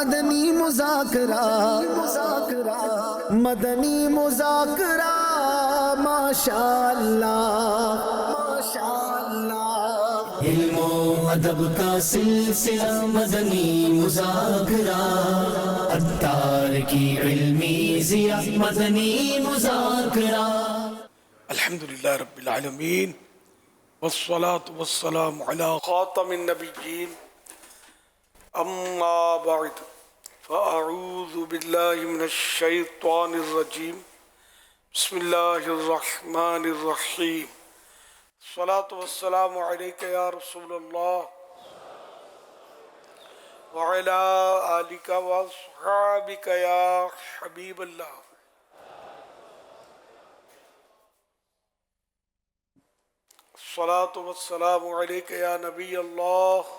مدنی مذاکرہ مدنی مذاکرہ ماشاء اللہ ماشاء اللہ، علم و ادب کا سلسلہ مدنی مذاکرہ، عطار کی علمی ضیاء مدنی مذاکرہ۔ الحمدللہ رب العالمین والصلاة والسلام علی خاتم النبیین، اما بعد فاعوذ باللہ من الشیطان الرجیم، بسم اللہ الرحمن الرحیم، الصلاة والسلام علیک یا رسول اللہ وعلی آلک واصحابک یا حبیب اللہ۔ الصلاة والسلام علیک یا نبی اللہ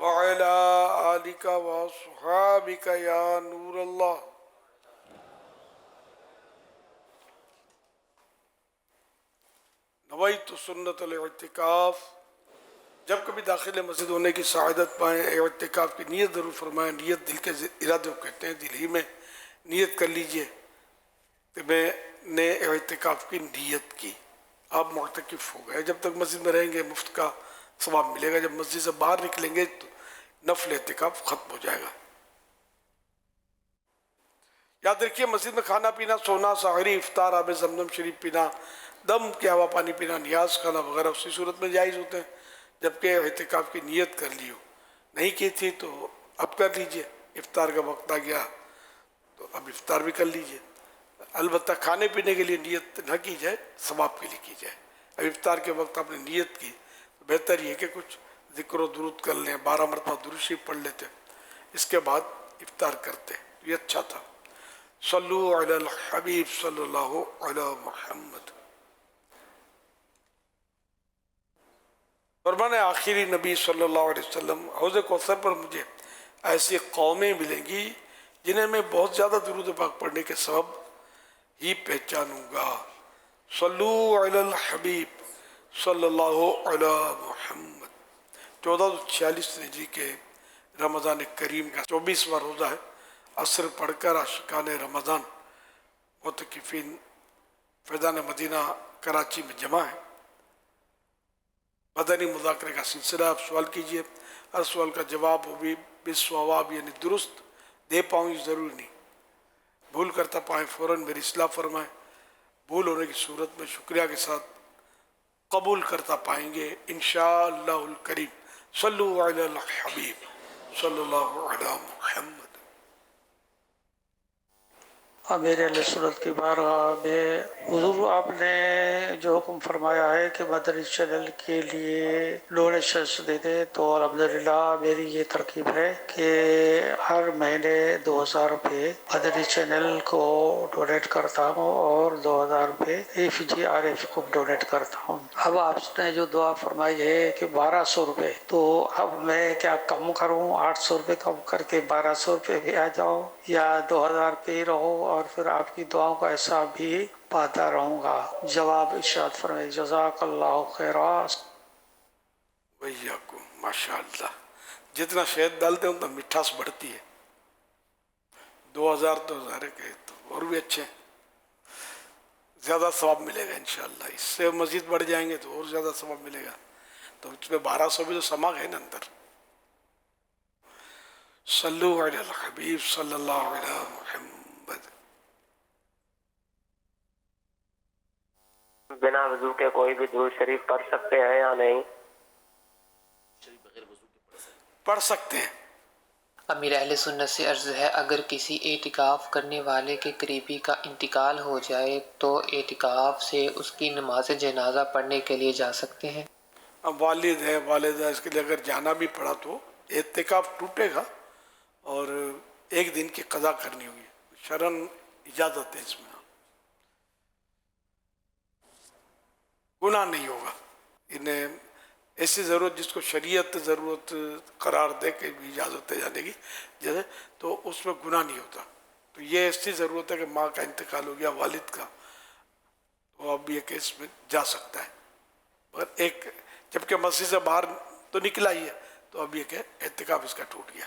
وعلی آلک واصحابک یا نور اللہ۔ نویت سنت الاعتکاف، جب کبھی داخل مسجد ہونے کی سعادت پائیں اعتکاف کی نیت ضرور فرمائیں۔ نیت دل کے ارادے کو کہتے ہیں، دل ہی میں نیت کر لیجئے کہ میں نے اعتکاف کی نیت کی، آپ معتکف ہو گئے۔ جب تک مسجد میں رہیں گے مفت کا ثواب ملے گا، جب مسجد سے باہر نکلیں گے تو نفل اعتکاف ختم ہو جائے گا۔ یاد رکھیے، مسجد میں کھانا پینا، سونا، سحری، افطار، آب زمزم شریف پینا، دم کے ہوا پانی پینا، نیاز کھانا وغیرہ اسی صورت میں جائز ہوتے ہیں جبکہ اعتکاف کی نیت کر لی ہو۔ نہیں کی تھی تو اب کر لیجئے، افطار کا وقت آ گیا تو اب افطار بھی کر لیجئے۔ البتہ کھانے پینے کے لیے نیت نہ کی جائے، ثواب کے لیے کی جائے۔ اب افطار کے وقت آپ نے نیت کی تو بہتر یہ کہ کچھ ذکر و درود کر لیں، 12 مرتبہ درود شریف پڑھ لیتے، اس کے بعد افطار کرتے، یہ اچھا تھا۔ صلو علی الحبیب صلی اللہ علی محمد۔ فرمان آخری نبی صلی اللہ علیہ وسلم، حوض کوثر پر مجھے ایسی قومیں ملیں گی جنہیں میں بہت زیادہ درود پاک پڑھنے کے سبب ہی پہچانوں گا۔ صلو علی الحبیب صلی اللہ علی محمد۔ 1446 ہجری کے رمضان کریم کا 24واں روزہ ہے۔ عصر پڑھ کر عاشقان رمضان معتکفین فیضان مدینہ کراچی میں جمع ہے۔ مدنی مذاکرے کا سلسلہ، آپ سوال کیجئے، ہر سوال کا جواب وہ بھی بالصواب یعنی درست دے پاؤں یہ ضروری نہیں، بھول کرتا پائیں فوراً میری اصلاح فرمائیں، بھول ہونے کی صورت میں شکریہ کے ساتھ قبول کرتا پائیں گے انشاءاللہ الکریم۔ صلو علی الحبیب صلی اللہ علی محمد۔ میرے علیہ سنت کی بارگاہ میں حضور، آپ نے جو حکم فرمایا ہے کہ مدنی چینل کے لیے ڈونیشنز دے دیں، تو الحمدللہ میری یہ ترکیب ہے کہ ہر مہینے 2000 روپے مدنی چینل کو ڈونیٹ کرتا ہوں اور 2000 روپے AFGRF کو ڈونیٹ کرتا ہوں۔ اب آپ نے جو دعا فرمائی ہے کہ 1200 روپے، تو اب میں کیا کم کروں؟ 800 روپے کم کر کے 1200 روپے بھی آ جاؤ، یا 2000 پہ ہی رہو اور پھر آپ کی دعاؤں کا حساب بھی پاتا رہوں گا؟ جواب ارشاد فرمائے، جزاک اللہ خیرا۔ ویاکم، ماشاءاللہ، جتنا شہد ڈالتے ہیں اتنا مٹھاس بڑھتی ہے۔ 2000 تو ظاہر ہے تو اور بھی اچھے ہیں، زیادہ ثواب ملے گا انشاءاللہ۔ اس سے مزید بڑھ جائیں گے تو اور زیادہ ثواب ملے گا، تو اس میں 1200 بھی تو سما ہے نا اندر۔ صلو علی الحبیب صلی اللہ علی محمد۔ بنا وضو کے کوئی بھی درود شریف پڑھ سکتے ہیں یا نہیں؟ پڑھ سکتے ہیں۔ امیر اہل سنت سے عرض ہے، اگر کسی اعتکاف کرنے والے کے قریبی کا انتقال ہو جائے تو اعتکاف سے اس کی نماز جنازہ پڑھنے کے لیے جا سکتے ہیں؟ اب والد ہے، والدہ، اس کے لیے اگر جانا بھی پڑا تو اعتکاف ٹوٹے گا اور ایک دن کی قضا کرنی ہوگی، شرعاً اجازت ہے اس میں، گناہ نہیں ہوگا۔ انہیں ایسی ضرورت جس کو شریعت ضرورت قرار دے کہ اجازت ہے جانے کی، جیسے تو اس میں گناہ نہیں ہوتا۔ تو یہ ایسی ضرورت ہے کہ ماں کا انتقال ہو گیا، والد کا، تو اب یہ کیس میں جا سکتا ہے، مگر ایک جبکہ مسجد سے باہر تو نکلا ہی ہے، تو اب یہ کہ اعتکاف اس کا ٹوٹ گیا۔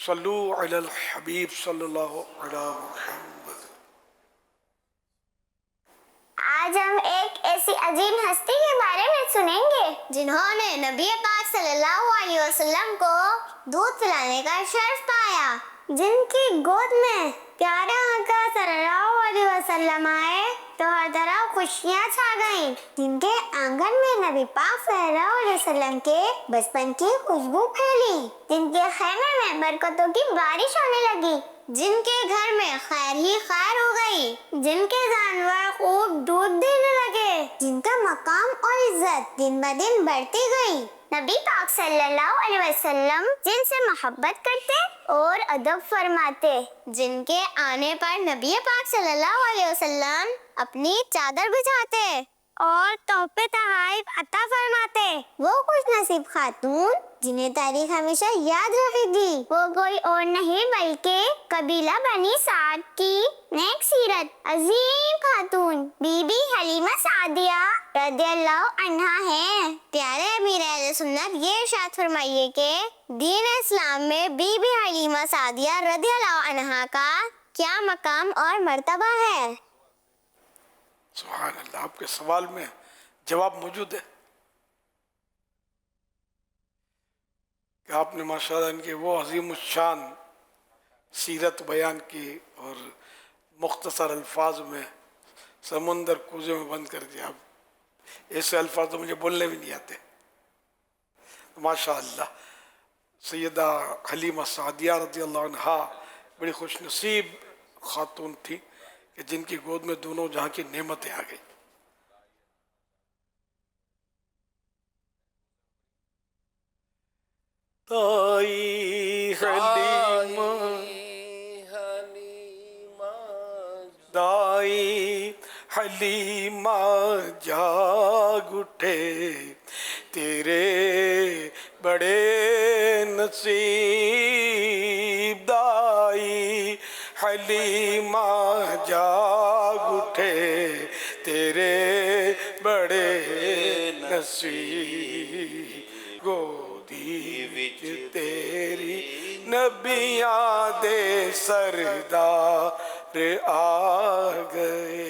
صلو علی الحبیب صلی اللہ علی محمد. آج ہم ایک ایسی عظیم ہستی کے بارے میں سنیں گے جنہوں نے نبی پاک صلی اللہ علیہ وسلم کو دودھ پلانے کا شرف پایا، جن کی گود میں پیارے آقا صلی اللہ علیہ وسلم آئے تو ہر طرف خوشیاں چھا گئیں، جن کے آنگن میں نبی پاک صلی اللہ علیہ وسلم کے بچپن کی خوشبو پھیلی، جن کے خیمے میں برکتوں کی بارش ہونے لگی، جن کے گھر میں خیر ہی خیر ہو گئی، جن کے جانور خوب دودھ دینے لگے، جن کا مقام اور عزت دن بہ دن بڑھتی گئی. نبی پاک صلی اللہ علیہ وسلم جن سے محبت کرتے اور ادب فرماتے، جن کے آنے پر نبی پاک صلی اللہ علیہ وسلم اپنی چادر بچھاتے اور تحفے تحائف عطا فرماتے، وہ خوش نصیب خاتون جنہیں تاریخ ہمیشہ یاد رکھے گی، وہ کوئی اور نہیں بلکہ قبیلہ بنی سعد کی نیک سیرت عظیم خاتون بی بی حلیمہ سعدیہ رضی اللہ عنہا ہیں. پیارے امیر اہل سنت یہ ارشاد فرمائیے کہ دین اسلام میں بی بی حلیمہ سعدیہ رضی اللہ عنہا کا کیا مقام اور مرتبہ ہے. سبحان اللہ. آپ کے سوال میں جواب موجود ہے کہ آپ نے ماشاءاللہ ان کے وہ عظیم الشان سیرت بیان کی اور مختصر الفاظ میں سمندر کوزے میں بند کر دیا. ایسے الفاظ تو مجھے بولنے بھی نہیں آتے. ماشاءاللہ سیدہ حلیمہ سعدیہ رضی اللہ عنہا بڑی خوش نصیب خاتون تھی کہ جن کی گود میں دونوں جہاں کی نعمتیں آ گئی. دائی حلیمہ دائی حلیمہ جاگ اٹھے تیرے بڑے نصیب. دائی حلیمہ جاگ اٹھے تیرے بڑے نصیب. گودی وچ تیری نبیاں دے سردار آ گئے.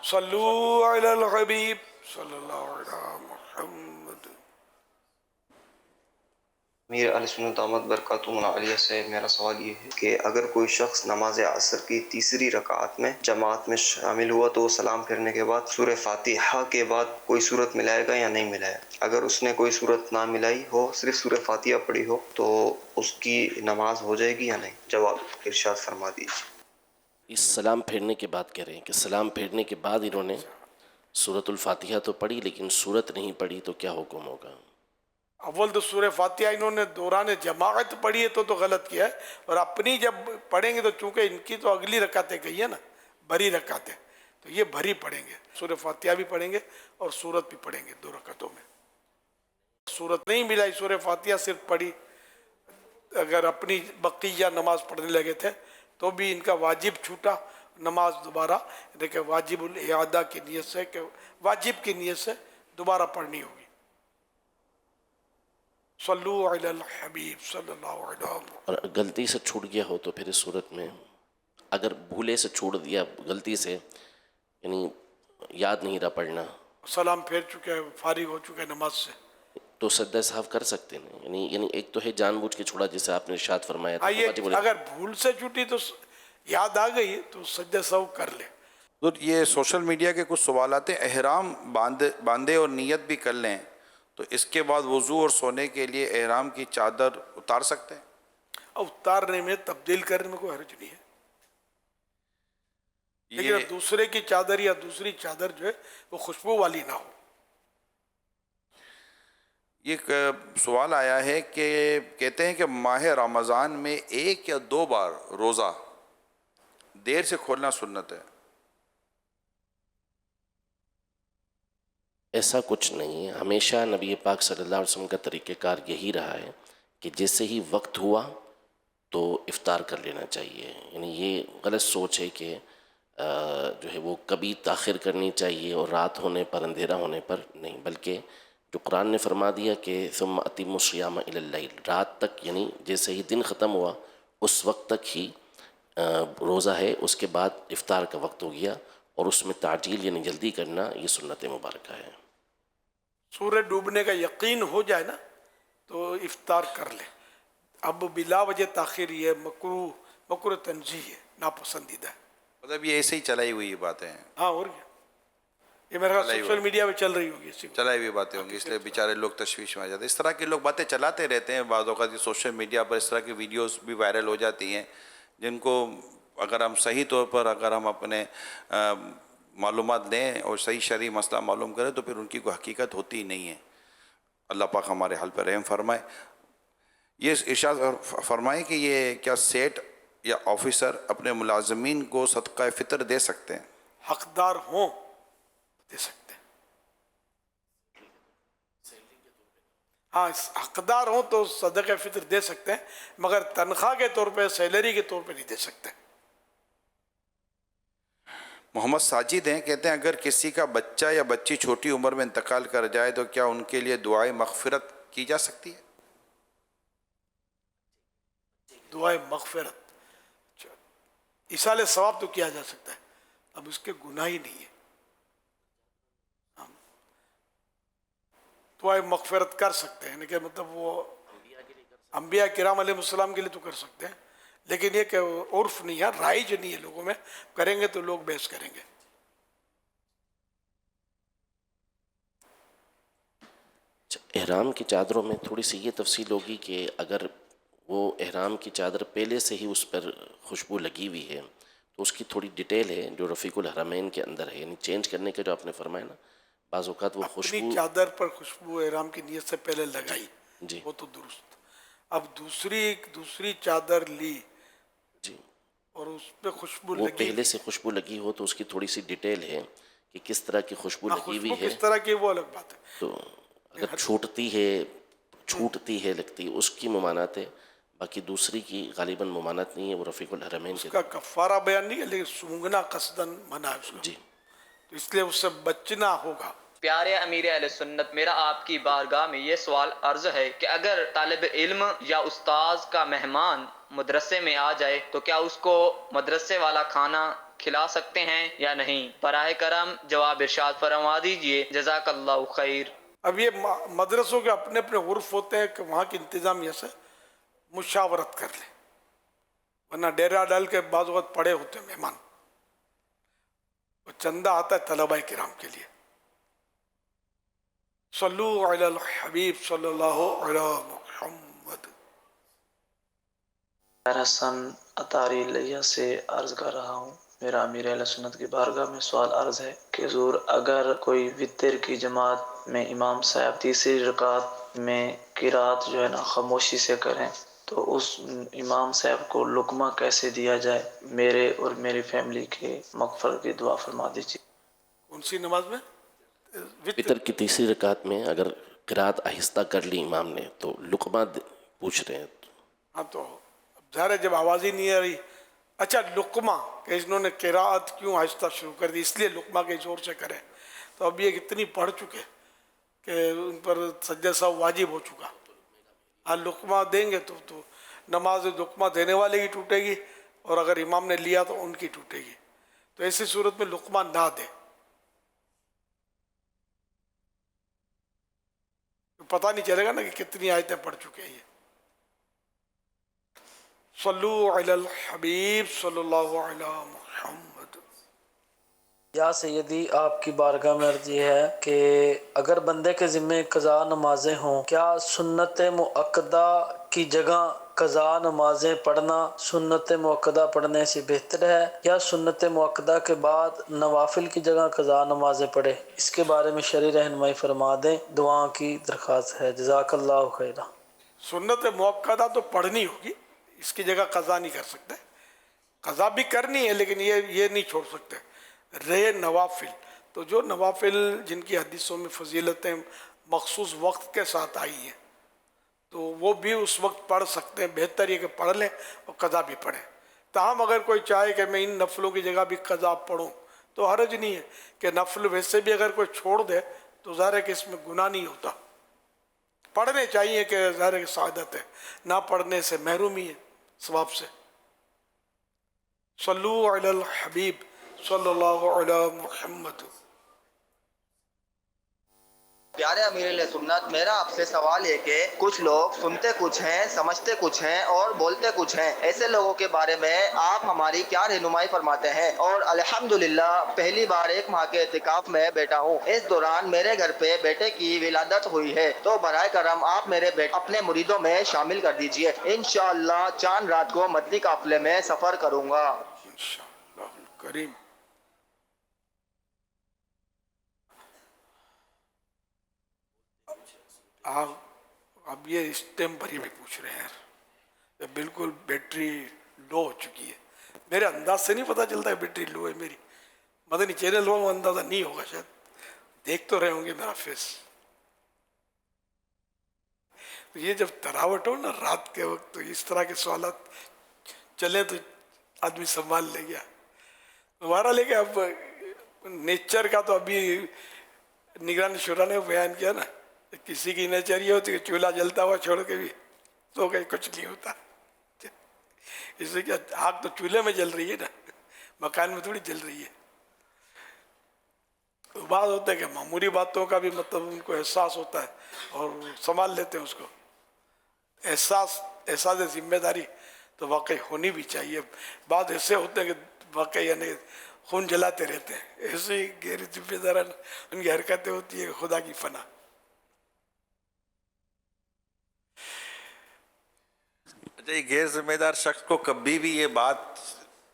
صلو علی الحبیب صلی اللہ علیہ محمد. امیر اہل سنت دامت برکاتہم العالیہ سے میرا سوال یہ ہے کہ اگر کوئی شخص نماز عصر کی تیسری رکعت میں جماعت میں شامل ہوا تو سلام پھیرنے کے بعد سورہ فاتحہ کے بعد کوئی صورت ملائے گا یا نہیں ملائے؟ اگر اس نے کوئی صورت نہ ملائی ہو، صرف سورہ فاتحہ پڑھی ہو، تو اس کی نماز ہو جائے گی یا نہیں؟ جواب ارشاد فرما دیجیے. اس سلام پھیرنے کے بعد کہہ رہے ہیں کہ سلام پھیرنے کے بعد انہوں نے سورۃ الفاتحہ تو پڑھی لیکن سورت نہیں پڑھی تو کیا حکم ہوگا؟ اول تو سورہ فاتحہ انہوں نے دوران جماعت پڑھی ہے تو غلط کیا ہے، اور اپنی جب پڑھیں گے تو چونکہ ان کی تو اگلی رکعتیں گئی ہے نا، بھری رکعتیں، تو یہ بھری پڑھیں گے. سورہ فاتحہ بھی پڑھیں گے اور سورت بھی پڑھیں گے 2 رکعتوں میں. سورت نہیں ملائی، سورہ فاتحہ صرف پڑھی، اگر اپنی بقیہ نماز پڑھنے لگے تھے تو بھی ان کا واجب چھوٹا، نماز دوبارہ دیکھیں واجب الاعادہ کی نیت سے، کہ واجب کی نیت سے دوبارہ پڑھنی ہوگی. صلو علی الحبیب صلی اللہ علیہ وسلم. اور غلطی سے چھوٹ گیا ہو تو پھر اس صورت میں اگر بھولے سے چھوڑ دیا، غلطی سے یعنی یاد نہیں رہا پڑھنا، سلام پھیر چکے ہیں، فارغ ہو چکے ہیں نماز سے، تو سجدہ سہو کر سکتے ہیں. یعنی ایک تو ہے جان بوجھ کے چھوڑا جیسے آپ نے ارشاد فرمایا تھا. اگر بھول سے چھوٹی تو یاد آ گئی تو سجدہ سہو کر لے. یہ سوشل میڈیا کے کچھ سوالات ہیں. احرام باندھے اور نیت بھی کر لیں تو اس کے بعد وضو اور سونے کے لیے احرام کی چادر اتار سکتے ہیں؟ اتارنے میں تبدیل کرنے میں کوئی حرج نہیں ہے، لیکن دوسرے کی چادر یا دوسری چادر جو ہے وہ خوشبو والی نہ ہو. یہ سوال آیا ہے کہ کہتے ہیں کہ ماہ رمضان میں 1 یا 2 بار روزہ دیر سے کھولنا سنت ہے. ایسا کچھ نہیں ہے. ہمیشہ نبی پاک صلی اللہ علیہ وسلم کا طریقہ کار یہی رہا ہے کہ جیسے ہی وقت ہوا تو افطار کر لینا چاہیے. یعنی یہ غلط سوچ ہے کہ جو ہے وہ کبھی تاخیر کرنی چاہیے اور رات ہونے پر، اندھیرا ہونے پر نہیں، بلکہ جو قرآن نے فرما دیا کہ ثم اتموا الصیام الی اللیل، رات تک، یعنی جیسے ہی دن ختم ہوا اس وقت تک ہی روزہ ہے، اس کے بعد افطار کا وقت ہو گیا، اور اس میں تعجیل یعنی جلدی کرنا یہ سنت مبارکہ ہے۔ سورج ڈوبنے کا یقین ہو جائے نا تو افطار کر لے۔ اب بلا وجہ تاخیر یہ مکروہ تنزیہ ہے، ناپسندیدہ ہے۔ مطلب یہ ایسے ہی چلائی ہوئی باتیں ہیں، ہاں، اور کیا، یہ میرے خیال سوشل میڈیا پہ چل رہی ہوگی اسی کو۔ چلائی ہوئی باتیں ہوں گی، اس لیے بیچارے لوگ تشویش میں آ جاتے ہیں۔ اس طرح کے لوگ باتیں چلاتے رہتے ہیں، بعض اوقات سوشل میڈیا پر اس طرح کی ویڈیوز بھی وائرل ہو جاتی ہیں جن کو اگر ہم صحیح طور پر اگر ہم اپنے معلومات لیں اور صحیح شرعی مسئلہ معلوم کریں تو پھر ان کی کوئی حقیقت ہوتی ہی نہیں ہے۔ اللہ پاک ہمارے حال پر رحم فرمائے۔ یہ ارشاد فرمائے کہ یہ کیا سیٹ یا آفیسر اپنے ملازمین کو صدقہ فطر دے سکتے ہیں؟ حقدار ہوں دے سکتے ہیں، ہاں حقدار ہوں تو صدقہ فطر دے سکتے ہیں، مگر تنخواہ کے طور پہ، سیلری کے طور پہ نہیں دے سکتے۔ محمد ساجد ہیں، کہتے ہیں اگر کسی کا بچہ یا بچی چھوٹی عمر میں انتقال کر جائے تو کیا ان کے لیے دعائے مغفرت کی جا سکتی ہے؟ دعائے مغفرت، ایصال ثواب تو کیا جا سکتا ہے، اب اس کے گناہ ہی نہیں ہے۔ دعائے مغفرت کر سکتے ہیں، کہ مطلب وہ انبیاء کرام علیہ السلام کے لیے تو کر سکتے ہیں، لیکن یہ کہ عرف نہیں ہے، رائج نہیں ہے لوگوں میں، کریں گے تو لوگ بحث کریں گے۔ احرام کی چادروں میں تھوڑی سی یہ تفصیل ہوگی کہ اگر وہ احرام کی چادر پہلے سے ہی اس پر خوشبو لگی ہوئی ہے تو اس کی تھوڑی ڈیٹیل ہے جو رفیق الحرمین کے اندر ہے، یعنی چینج کرنے کا جو آپ نے فرمایا نا، بعض اوقات وہ خوشبو اپنی چادر پر خوشبو احرام کی نیت سے پہلے لگائی، جی وہ تو درست۔ اب دوسری چادر لی جی اور اس پہ خوشبو وہ لگی، پہلے سے خوشبو لگی ہو تو اس کی تھوڑی سی ڈیٹیل ہے کہ کس طرح کی خوشبو لگی ہوئی ہے، کس طرح کی وہ الگ بات ہے۔ تو اگر چھوٹتی ہے لگتی ہے اس کی ممانعت ہے، باقی دوسری کی غالباً ممانعت نہیں ہے، وہ رفیق الحرمین اس کے کا کفارہ بیان نہیں ہے، لیکن سونگنا قصداً منع ہے اس کا، جی، تو اس لیے اس سے بچنا ہوگا۔ پیارے امیر اہل سنت، میرا آپ کی بارگاہ میں یہ سوال عرض ہے کہ اگر طالب علم یا استاذ کا مہمان مدرسے میں آ جائے تو کیا اس کو مدرسے والا کھانا کھلا سکتے ہیں یا نہیں؟ براہ کرم جواب ارشاد فرما دیجئے، جزاک اللہ خیر۔ اب یہ مدرسوں کے اپنے اپنے عرف ہوتے ہیں کہ وہاں کی انتظامیہ سے مشاورت کر لیں، ورنہ ڈیرا ڈال کے بعض وقت پڑے ہوتے ہیں مہمان، وہ چندہ آتا ہے طلباء کرام کے لیے۔ صلو علی الحبیب صلی اللہ علی محمد۔ میں حسن اطاری لیہ سے عرض کر رہا ہوں، میرا امیر اہل سنت کی بارگاہ میں سوال عرض ہے کہ حضور اگر کوئی وتر کی جماعت میں امام صاحب تیسری رکعت میں قرات جو ہے نا خاموشی سے کریں تو اس امام صاحب کو لقمہ کیسے دیا جائے؟ میرے اور میری فیملی کے مغفرت کی دعا فرما دیجیے۔ کون سی نماز میں؟ وتر کی تیسری رکعت میں اگر قرات آہستہ کر لی امام نے تو لقمہ پوچھ رہے ہیں۔ ہاں تو ظاہر ہے جب آواز ہی نہیں آ رہی، اچھا لقمہ کہ انہوں نے قرات کیوں آہستہ شروع کر دی، اس لیے لقمہ کے زور سے کریں، تو اب یہ اتنی پڑھ چکے کہ ان پر سجدہ سہو واجب ہو چکا۔ ہاں لقمہ دیں گے تو نماز لقمہ دینے والے کی ٹوٹے گی، اور اگر امام نے لیا تو ان کی ٹوٹے گی، تو ایسی صورت میں لقمہ نہ دے، پتہ نہیں چلے گا نا کہ کتنی آیتیں پڑھ چکے ہیں یہ۔ صلو علی الحبیب صلی اللہ علی محمد۔ یا سیدی آپ کی بارگاہ میں عرض یہ ہے کہ اگر بندے کے ذمہ قضا نمازیں ہوں، کیا سنت مؤکدہ کی جگہ قضا نمازیں پڑھنا سنت مؤکدہ پڑھنے سے بہتر ہے، یا سنت مؤکدہ کے بعد نوافل کی جگہ قضا نمازیں پڑھے؟ اس کے بارے میں شرعی رہنمائی فرما دیں، دعا کی درخواست ہے، جزاک اللہ خیرہ۔ سنت مؤکدہ تو پڑھنی ہوگی، اس کی جگہ قضا نہیں کر سکتے، قضا بھی کرنی ہے لیکن یہ نہیں چھوڑ سکتے۔ رہے نوافل، تو جو نوافل جن کی حدیثوں میں فضیلتیں مخصوص وقت کے ساتھ آئی ہیں تو وہ بھی اس وقت پڑھ سکتے ہیں، بہتر یہ کہ پڑھ لیں اور قضا بھی پڑھیں۔ تاہم اگر کوئی چاہے کہ میں ان نفلوں کی جگہ بھی قضا پڑھوں تو حرج نہیں ہے، کہ نفل ویسے بھی اگر کوئی چھوڑ دے تو ظاہر ہے کہ اس میں گناہ نہیں ہوتا. پڑھنے چاہیے کہ ظاہر ہے کہ سعادت ہے، نہ پڑھنے سے محرومی ہے ثواب سے. صلو علی الحبیب صلی اللہ علی محمد. پیارے امیر علیہ سنت، میرا آپ سے سوال ہے کہ کچھ لوگ سنتے کچھ ہیں، سمجھتے کچھ ہیں اور بولتے کچھ ہیں، ایسے لوگوں کے بارے میں آپ ہماری کیا رہنمائی فرماتے ہیں؟ اور الحمدللہ پہلی بار 1 ماہ کے اعتکاف میں بیٹھا ہوں، اس دوران میرے گھر پہ بیٹے کی ولادت ہوئی ہے، تو برائے کرم آپ میرے بیٹے اپنے مریدوں میں شامل کر دیجئے. انشاءاللہ چاند رات کو مدنی قافلے میں سفر کروں گا. انشاءاللہ کریم. اب یہ اس ٹائم پر ہی بھی پوچھ رہے ہیں یار، بالکل بیٹری لو ہو چکی ہے. میرے انداز سے نہیں پتہ چلتا ہے بیٹری لو ہے میری. مدنی چینل ہو اندازہ نہیں ہوگا، شاید دیکھ تو رہے ہوں گے میرا فیس. یہ جب تراوٹ ہو نا رات کے وقت، تو اس طرح کے سوالات چلیں تو آدمی سنبھال لے گیا. ہمارا لے کے اب نیچر کا تو ابھی نگران شورا نے بیان کیا نا، کسی کی نیچر یہ ہوتی ہے کہ چولہا جلتا ہوا چھوڑ کے بھی تو کہیں کچھ نہیں ہوتا. اس سے کیا آگ تو چولہے میں جل رہی ہے نا، مکان میں تھوڑی جل رہی ہے. تو بات ہوتا ہے کہ معمولی باتوں کا بھی مطلب ان کو احساس ہوتا ہے اور سنبھال لیتے ہیں اس کو. احساس ذمہ داری تو واقعی ہونی بھی چاہیے. بعض ایسے ہوتے ہیں کہ واقعی یعنی خون جلاتے رہتے ہیں، ایسے ہی غیر ذمہ داران ان کی حرکتیں ہوتی ہیں. خدا کی فنا. اچھا، یہ غیر ذمہ دار شخص کو کبھی بھی یہ بات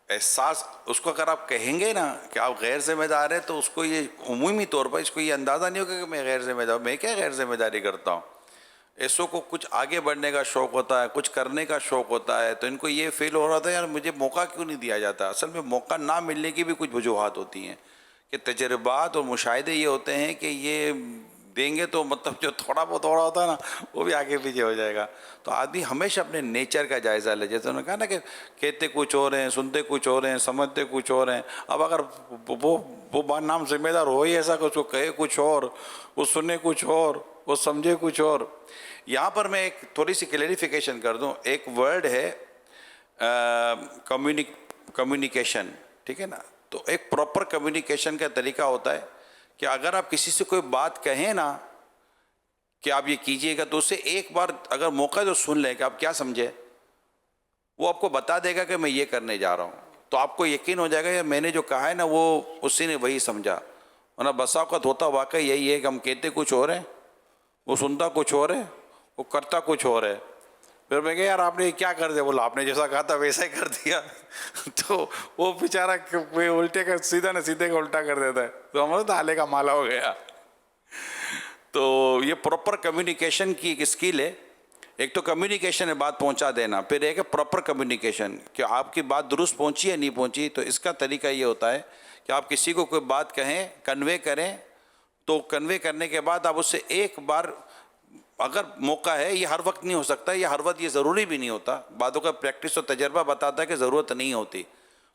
احساس، اس کو اگر آپ کہیں گے نا کہ آپ غیر ذمہ دار ہیں، تو اس کو یہ عمومی طور پر اس کو یہ اندازہ نہیں ہوگا کہ میں غیر ذمہ دار ہوں. میں کیا غیر ذمہ داری کرتا ہوں؟ ایسوں کو کچھ آگے بڑھنے کا شوق ہوتا ہے، کچھ کرنے کا شوق ہوتا ہے، تو ان کو یہ فیل ہو رہا تھا یار مجھے موقع کیوں نہیں دیا جاتا. اصل میں موقع نہ ملنے کی بھی کچھ وجوہات ہوتی ہیں کہ تجربات اور مشاہدے یہ ہوتے ہیں کہ یہ دیں گے تو مطلب جو تھوڑا بہت ہو رہا ہوتا ہے نا وہ بھی آگے پیچھے ہو جائے گا. تو آدمی ہمیشہ اپنے نیچر کا جائزہ لے. جیسے انہوں نے کہا نا کہ کہتے کچھ اور ہیں، سنتے کچھ اور ہیں، سمجھتے کچھ اور ہیں. اب اگر وہ نام ذمہ دار ہو ہی ایسا کہ اس کو کہے کچھ اور، وہ سنے کچھ اور، وہ سمجھے کچھ اور. یہاں پر میں ایک تھوڑی سی کلیریفیکیشن کر دوں. ایک ورڈ ہے کمیونیکیشن، ٹھیک ہے نا. تو ایک پراپر کمیونیکیشن کا طریقہ ہوتا ہے کہ اگر آپ کسی سے کوئی بات کہیں نا کہ آپ یہ کیجئے گا، تو اسے ایک بار اگر موقع تو سن لیں کہ آپ کیا سمجھے. وہ آپ کو بتا دے گا کہ میں یہ کرنے جا رہا ہوں، تو آپ کو یقین ہو جائے گا کہ میں نے جو کہا ہے نا وہ اسی نے وہی سمجھا. ورنہ بسا اوقات ہوتا واقعی یہی ہے کہ ہم کہتے کچھ اور ہیں، وہ سنتا کچھ اور ہے، وہ کرتا کچھ اور ہے. پھر میں کہا یار آپ نے کیا کر دیا؟ بولا آپ نے جیسا کہا تھا ویسا ہی کر دیا. تو وہ بیچارہ الٹے کا سیدھا نہ سیدھے کا الٹا کر دیتا ہے، تو ہمارا تو آلے کا مالا ہو گیا. تو یہ پراپر کمیونیکیشن کی ایک اسکل ہے. ایک تو کمیونیکیشن ہے بات پہنچا دینا، پھر ایک ہے پراپر کمیونیکیشن کہ آپ کی بات درست پہنچی یا نہیں پہنچی. تو اس کا طریقہ یہ ہوتا ہے کہ آپ کسی کو کوئی بات کہیں، کنوے کریں، تو کنوے کرنے کے بعد آپ اس سے ایک بار اگر موقع ہے، یہ ہر وقت نہیں ہو سکتا، یہ ہر وقت یہ ضروری بھی نہیں ہوتا، باتوں کا پریکٹس اور تجربہ بتاتا ہے کہ ضرورت نہیں ہوتی.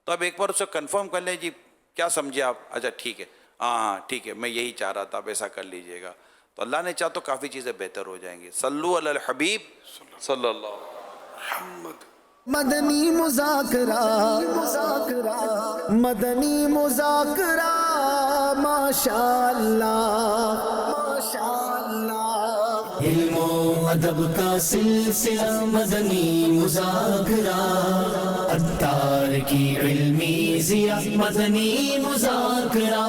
تو اب ایک بار اسے کنفرم کر لیں، جی کیا سمجھے آپ؟ اچھا ٹھیک ہے، ہاں ٹھیک ہے، میں یہی چاہ رہا تھا، آپ ایسا کر لیجئے گا. تو اللہ نے چاہ تو کافی چیزیں بہتر ہو جائیں گی. صلو علی الحبیب صلی اللہ محمد. مدنی مذاکرہ مدنی مذاکرہ ماشاء اللہ ماشاء اللہ. علم و ادب کا سلسلہ مدنی مذاکرہ، عطار کی علمی ضیاء مدنی مذاکرہ.